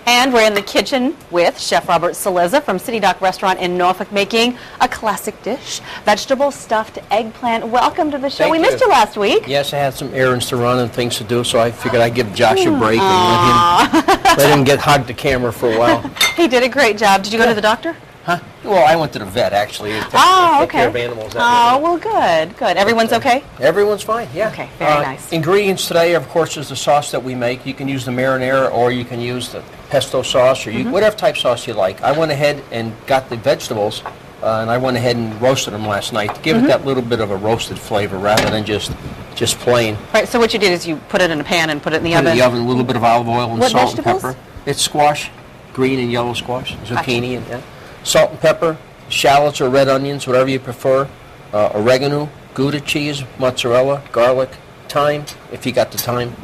And we're in the kitchen with Chef Robert Cillizza from City Dock Restaurant in Norfolk making a classic dish, vegetable stuffed eggplant. Welcome to the show. Thank we you. missed you last week. Yes, I had some errands to run and things to do, so I figured I'd give Josh a break and let him get hug the camera for a while. He did a great job. Did you go to the doctor? Huh? Well, I went to the vet, actually. To Oh, take care of okay. animals. Oh, well, good, good. Everyone's okay? Everyone's fine, yeah. Okay, very nice. Ingredients today, of course, is the sauce that we make. You can use the marinara or you can use the pesto sauce or whatever type sauce you like. I went ahead and got the vegetables and I went ahead and roasted them last night to give it that little bit of a roasted flavor rather than just plain. Right, so what you did is you put it in a pan and put it in the oven. In the oven, a little bit of olive oil and What salt vegetables? and pepper. It's squash, green and yellow squash, zucchini, and salt and pepper, shallots or red onions, whatever you prefer, oregano, Gouda cheese, mozzarella, garlic, thyme, if you got the thyme,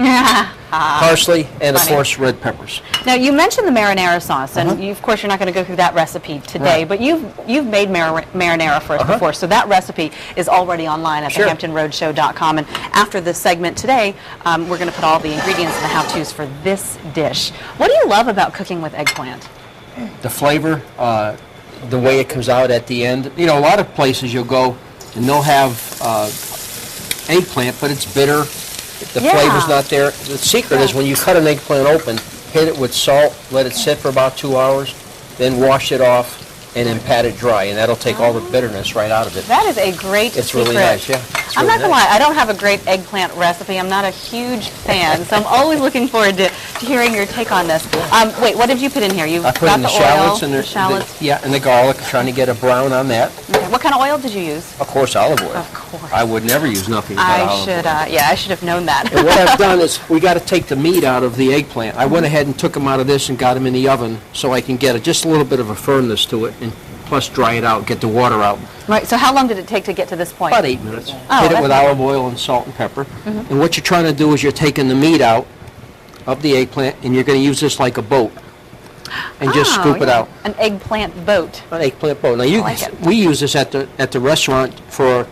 parsley, and of Funny. course red peppers. Now, you mentioned the marinara sauce, and you, of course, you're not going to go through that recipe today, but you've made marinara for us before, so that recipe is already online at thehamptonroadshow.com. And after this segment today, we're going to put all the ingredients and the how-tos for this dish. What do you love about cooking with eggplant? The flavor, the way it comes out at the end. You know, a lot of places you'll go and they'll have eggplant, but it's bitter. The flavor's not there. The secret is when you cut an eggplant open, hit it with salt, let it sit for about 2 hours, then wash it off, and then pat it dry, and that'll take all the bitterness right out of it. That is a great It's secret. really nice, yeah. I'm not going to lie, I don't have a great eggplant recipe. I'm not a huge fan, so I'm always looking forward to hearing your take on this. Wait, what did you put in here? You I put got in the oil, shallots and the shallots. and the garlic, trying to get a brown on that. Okay. What kind of oil did you use? Of course, olive oil. Of course. I would never use nothing but olive oil. I should have known that. And what I've done is we got to take the meat out of the eggplant. I went ahead and took them out of this and got them in the oven so I can get just a little bit of a firmness to it, and plus dry it out, get the water out. Right, so how long did it take to get to this point? About 8 minutes. Oh, Hit it that's with olive oil and salt and pepper. And what you're trying to do is you're taking the meat out of the eggplant, and you're going to use this like a boat and just scoop it out. An eggplant boat. An eggplant boat. Now like we use this at the restaurant to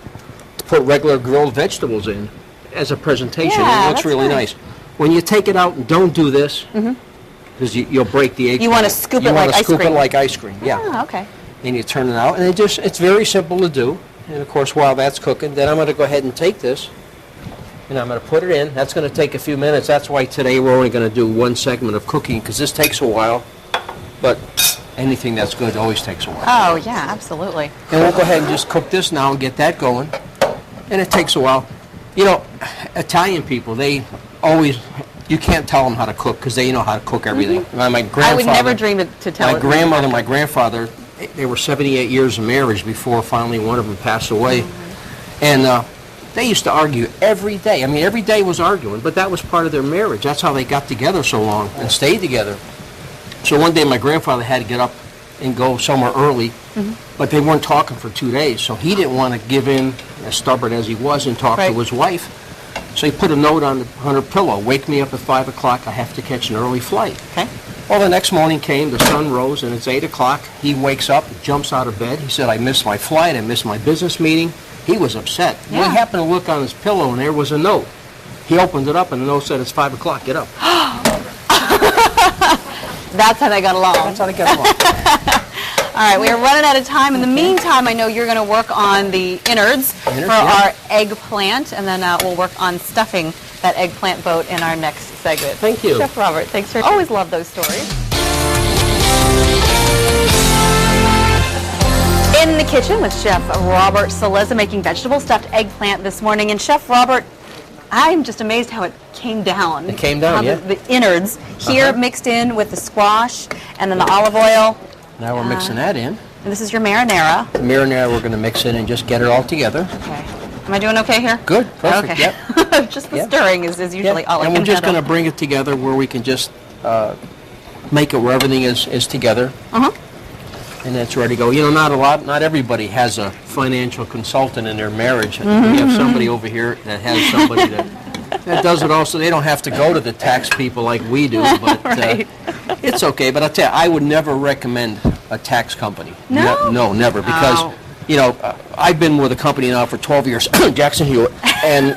put regular grilled vegetables in as a presentation. Yeah, It looks that's really nice. When you take it out, and don't do this because you'll break the eggplant. You want to scoop it like ice scoop cream. it like ice cream. Yeah. Oh, okay. And you turn it out, and it's very simple to do. And of course, while that's cooking, then I'm going to go ahead and take this, and I'm going to put it in. That's going to take a few minutes. That's why today we're only going to do one segment of cooking, because this takes a while, but anything that's good always takes a while. Oh, yeah, absolutely. And we'll go ahead and just cook this now and get that going, and it takes a while. You know, Italian people, they always, you can't tell them how to cook, because they know how to cook everything. My grandfather, I would never dream to tell my grandmother and my grandfather, they were 78 years of marriage before finally one of them passed away. And they used to argue every day. I mean, every day was arguing, but that was part of their marriage. That's how they got together so long and stayed together. So one day my grandfather had to get up and go somewhere early, but they weren't talking for 2 days. So he didn't want to give in, as stubborn as he was, and talk to his wife. So he put a note on her pillow, "Wake me up at 5 o'clock, I have to catch an early flight." Okay. Well, the next morning came, the sun rose, and it's 8 o'clock. He wakes up, jumps out of bed. He said, "I missed my flight, I missed my business meeting." He was upset. Yeah. He happened to look on his pillow, and there was a note. He opened it up, and the note said, "It's 5 o'clock, get up." That's how they got along. That's how they got along. All right, we are running out of time. In the meantime, I know you're going to work on the innards for our eggplant, and then we'll work on stuffing that eggplant boat in our next segment. Thank you. Chef Robert, thanks for always love those stories. In the kitchen with Chef Robert Cillizza making vegetable stuffed eggplant this morning. And Chef Robert, I'm just amazed how it came down. It came down, how the innards here mixed in with the squash and then the olive oil. Now we're mixing that in. And this is your marinara. The marinara we're going to mix in and just get it all together. Okay. Am I doing okay here? Good, perfect, Okay. yep. Just the stirring is usually all I And can we're just going to handle. bring it together where we can just make it where everything is together. And that's ready to go. You know, not everybody has a financial consultant in their marriage. We have somebody over here that has somebody that does it also. They don't have to go to the tax people like we do, but it's okay. But I'll tell you, I would never recommend a tax company. No? No, never, because you know, I've been with a company now for 12 years, Jackson Hewitt, and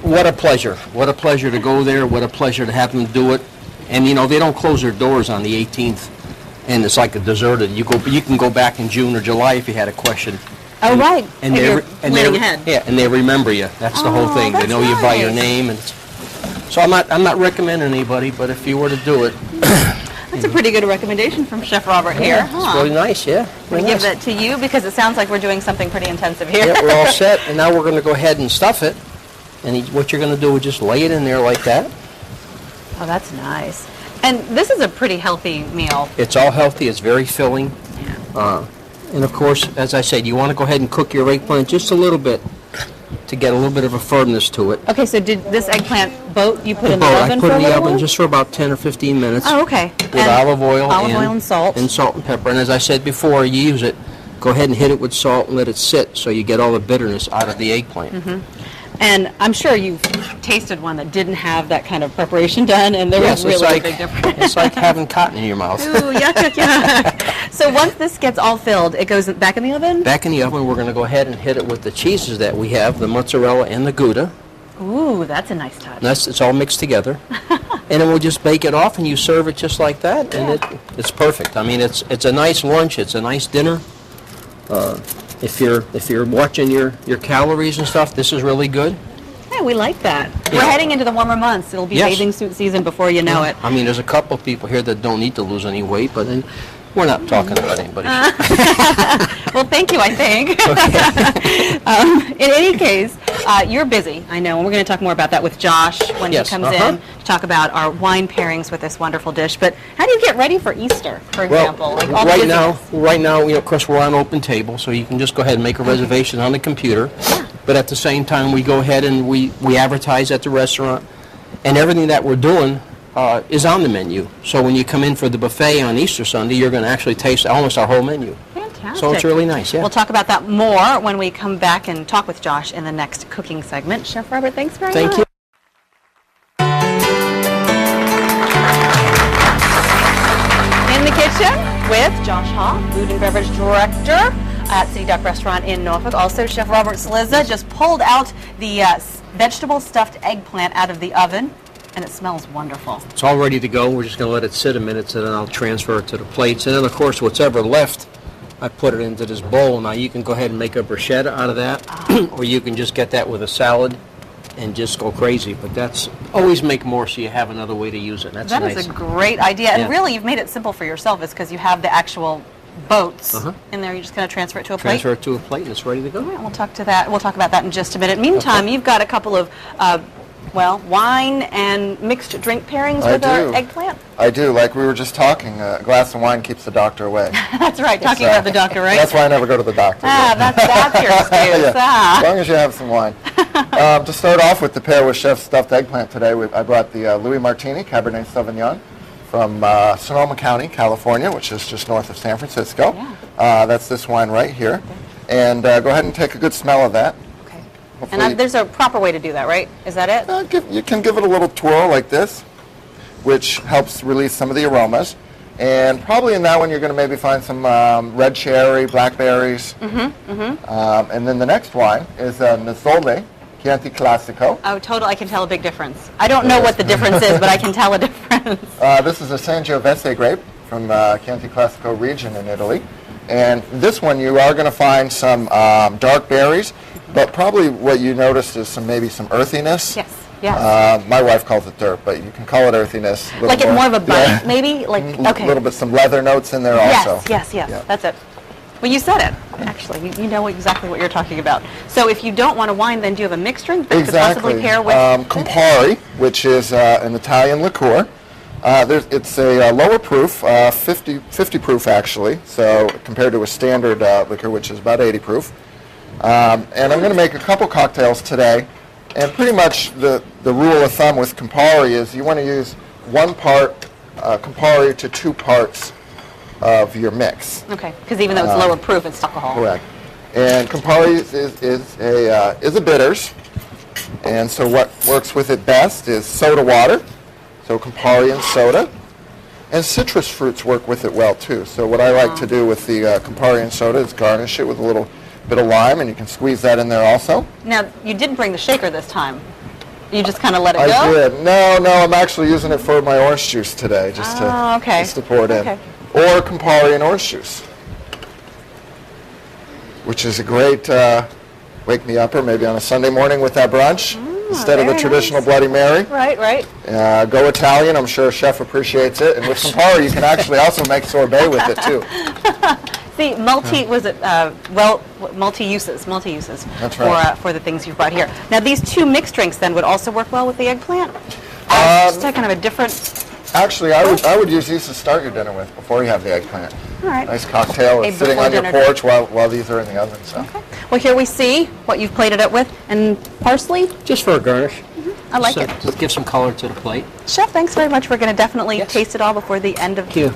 what a pleasure. What a pleasure to go there. What a pleasure to have them do it. And you know, they don't close their doors on the 18th, and it's like a deserted. You can go back in June or July if you had a question. Oh, right. And you're and planning ahead. Yeah, and they remember you. That's the whole thing. They that's know you by your nice. name, and so I'm not recommending anybody, but if you were to do it, That's a pretty good recommendation from Chef Robert here. it's really nice. Yeah, I'm going to give that to you because it sounds like we're doing something pretty intensive here. Yeah, we're all set, and now we're going to go ahead and stuff it. And what you're going to do is just lay it in there like that. Oh, that's nice. And this is a pretty healthy meal. It's all healthy. It's very filling. Yeah. And of course, as I said, you want to go ahead and cook your eggplant just a little bit to get a little bit of a firmness to it. Okay, so did this eggplant boat you put in the oven I for put a in the little oven while? just for about 10 or 15 minutes. Oh, okay. With olive oil and salt. And salt and pepper. And as I said before, you use it, go ahead and hit it with salt and let it sit so you get all the bitterness out of the eggplant. Mm-hmm. And I'm sure you've tasted one that didn't have that kind of preparation done, and there was really a big difference. It's like having cotton in your mouth. Ooh, yuck, yuck, yuck. So once this gets all filled, it goes back in the oven? Back in the oven, we're going to go ahead and hit it with the cheeses that we have, the mozzarella and the Gouda. Ooh, that's a nice touch. It's all mixed together. And then we'll just bake it off, and you serve it just like that, and it's perfect. I mean, it's a nice lunch. It's a nice dinner. If you're watching your calories and stuff, this is really good. Hey, we like that. Yeah. We're heading into the warmer months. It'll be Yes. bathing suit season before you know it. I mean, there's a couple of people here that don't need to lose any weight, but then we're not talking about anybody. Well, thank you, I think. In any case, you're busy, I know, and we're going to talk more about that with Josh when Yes, he comes in to talk about our wine pairings with this wonderful dish. But how do you get ready for Easter, for example? Well, all the right now, you know, of course, we're on open table, so you can just go ahead and make a reservation on the computer. But at the same time, we go ahead and we advertise at the restaurant, and everything that we're doing is on the menu. So when you come in for the buffet on Easter Sunday, you're going to actually taste almost our whole menu. Fantastic. So it's really nice, yeah. We'll talk about that more when we come back and talk with Josh in the next cooking segment. Chef Robert, thanks very much. Thank you. In the kitchen with Josh Hall, Food and Beverage Director at City Duck Restaurant in Norfolk. Also, Chef Robert Cillizza just pulled out the vegetable stuffed eggplant out of the oven, and it smells wonderful. It's all ready to go. We're just going to let it sit a minute, and then I'll transfer it to the plates. And then, of course, what's ever left, I put it into this bowl. Now, you can go ahead and make a bruschetta out of that, or you can just get that with a salad and just go crazy. But that's always make more so you have another way to use it. That's That nice. is a great idea. And Yeah. really, you've made it simple for yourself. It's because you have the actual boats in there. You're just going to transfer it to a plate. Transfer it to a plate, and it's ready to go. All right, we'll talk about that in just a minute. Meantime, you've got a couple of wine and mixed drink pairings with our eggplant. I do. Like we were just talking, a glass of wine keeps the doctor away. That's right, talking about the doctor, right? That's why I never go to the doctor. That's your excuse. As long as you have some wine. To start off with the pair with Chef's stuffed eggplant today, I brought the Louis Martini Cabernet Sauvignon from Sonoma County, California, which is just north of San Francisco. Yeah. That's this wine right here. And go ahead and take a good smell of that. Okay. Hopefully, And there's a proper way to do that, right? Is that it? you can give it a little twirl like this, which helps release some of the aromas. And probably in that one you're going to maybe find some red cherry, blackberries. And then the next wine is Nizole Chianti Classico. Oh, total. I can tell a big difference. I don't know what the difference is, but I can tell a difference. This is a Sangiovese grape from Chianti Classico region in Italy. And this one you are going to find some dark berries, but probably what you noticed is maybe some earthiness. Yes. My wife calls it dirt, but you can call it earthiness. Like it's more of a bite, maybe? Like, okay. A little bit, some leather notes in there also. Yes. Yeah. That's it. Well, you said it, actually. You know exactly what you're talking about. So if you don't want a wine, then do you have a mixed drink that could possibly pair with? Campari, which is an Italian liqueur. It's a lower proof, 50 proof actually, so compared to a standard liquor, which is about 80 proof. And I'm going to make a couple cocktails today. And pretty much the rule of thumb with Campari is you want to use 1 part Campari to 2 parts of your mix. Okay, because even though it's lower proof, it's alcohol. Correct. And Campari is a bitters. And so what works with it best is soda water. So Campari and soda. And citrus fruits work with it well too. So what I like to do with the Campari and soda is garnish it with a little bit of lime, and you can squeeze that in there also. Now, you didn't bring the shaker this time. You just kind of let it I go? did. No, I'm actually using it for my orange juice today, just to pour it in. Okay. Or Campari and orange juice, which is a great wake-me-upper maybe on a Sunday morning with that brunch instead of the traditional Bloody Mary. Right. Go Italian. I'm sure a chef appreciates it. And with Campari, you can actually also make sorbet with it, too. See, multi-uses That's right. for the things you've brought here. Now, these two mixed drinks then would also work well with the eggplant? Just kind of a different... Actually, I would use these to start your dinner with before you have the eggplant. All right. Nice cocktail A sitting on your before-dinner porch while these are in the oven. So. Okay. Well, here we see what you've plated it with, and parsley. Just for a garnish. I like it. Just give some color to the plate. Chef, thanks very much. We're going to definitely Yes. taste it all before the end of Thank you.